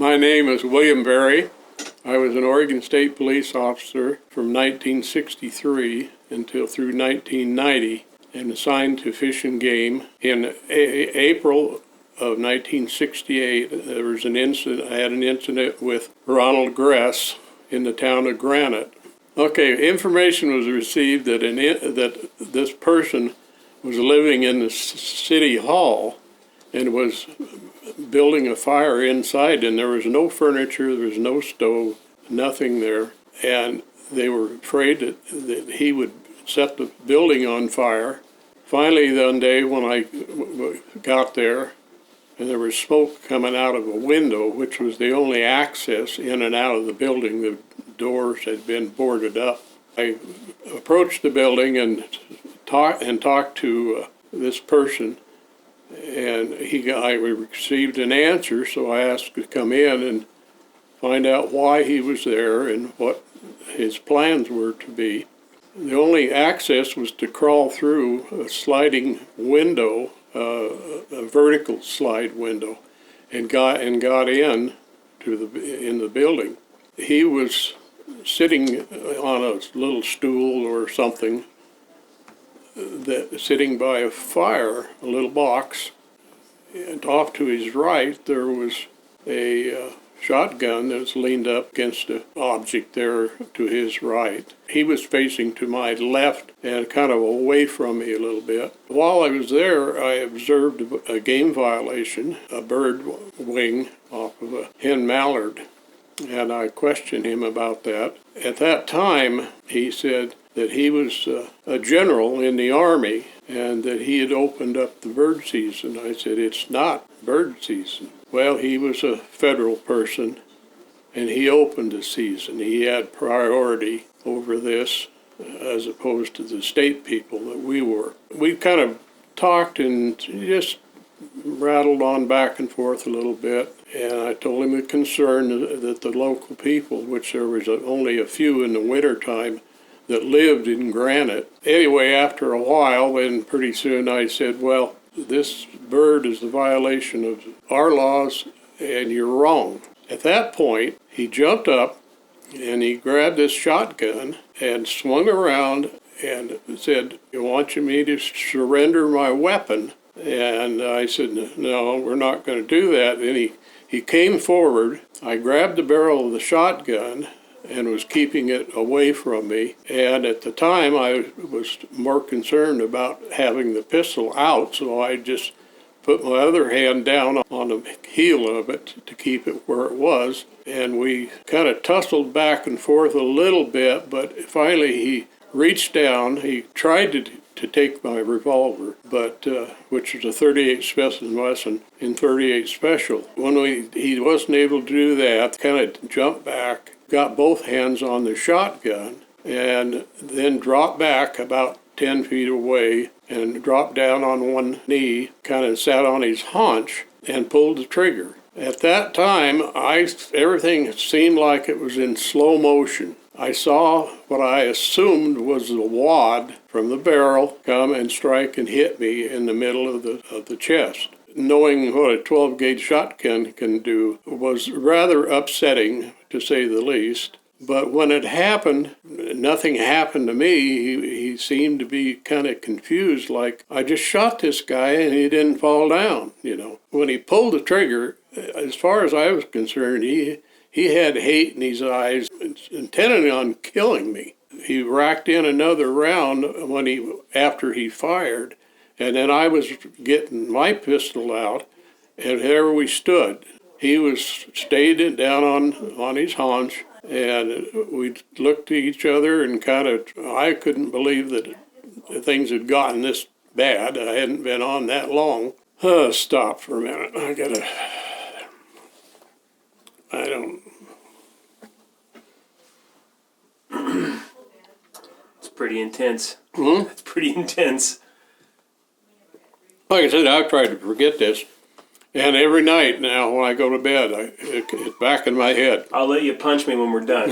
My name is William Berry. I was an Oregon State Police officer from 1963 until through 1990 and assigned to Fish and Game. In April of 1968, there was an incident. I had an incident with Ronald Gress in the town of Granite. Okay, information was received that that this person was living in the city hall and was building a fire inside, and there was no furniture, there was no stove, nothing there, and they were afraid that he would set the building on fire. Finally, one day when I got there, and there was smoke coming out of a window, which was the only access in and out of the building. The doors had been boarded up. I approached the building and talked to this person, and I received an answer, so I asked to come in and find out why he was there and what his plans were to be. The only access was to crawl through a sliding window, a vertical slide window, and got in the building. He was sitting on a little stool or something, sitting by a fire, a little box, and off to his right there was a shotgun that was leaned up against an object there to his right. He was facing to my left and kind of away from me a little bit. While I was there, I observed a game violation, a bird wing off of a hen mallard, and I questioned him about that. At that time, he said that he was a general in the Army and that he had opened up the bird season. I said, it's not bird season. Well, he was a federal person and he opened the season. He had priority over this as opposed to the state people that we were. We kind of talked and just rattled on back and forth a little bit, and I told him the concern that the local people, which there was only a few in the wintertime, that lived in Granite. Anyway, after a while, and pretty soon I said, well, this bird is a violation of our laws, and you're wrong. At that point, he jumped up, and he grabbed this shotgun and swung around and said, you want me to surrender my weapon? And I said, no, we're not going to do that. And he came forward. I grabbed the barrel of the shotgun and was keeping it away from me. And at the time, I was more concerned about having the pistol out, so I just put my other hand down on the heel of it to keep it where it was. And we kind of tussled back and forth a little bit, but finally he reached down. He tried to take my revolver, but which was a .38 Specimen Wesson in .38 Special. When he wasn't able to do that, kind of jumped back, got both hands on the shotgun, and then dropped back about 10 feet away and dropped down on one knee, kind of sat on his haunch and pulled the trigger. At that time, everything seemed like it was in slow motion. I saw what I assumed was a wad from the barrel come and strike and hit me in the middle of the chest. Knowing what a 12-gauge shotgun can do was rather upsetting, to say the least. But when it happened, nothing happened to me. He seemed to be kind of confused, like, I just shot this guy and he didn't fall down, you know. When he pulled the trigger, as far as I was concerned, he had hate in his eyes, intending on killing me. He racked in another round after he fired, and then I was getting my pistol out, and there we stood. He stayed down on his haunch, and we looked at each other and I couldn't believe that things had gotten this bad. I hadn't been on that long. Stop for a minute. It's pretty intense. It's pretty intense. Like I said, I've tried to forget this. And every night now when I go to bed, it's back in my head. I'll let you punch me when we're done.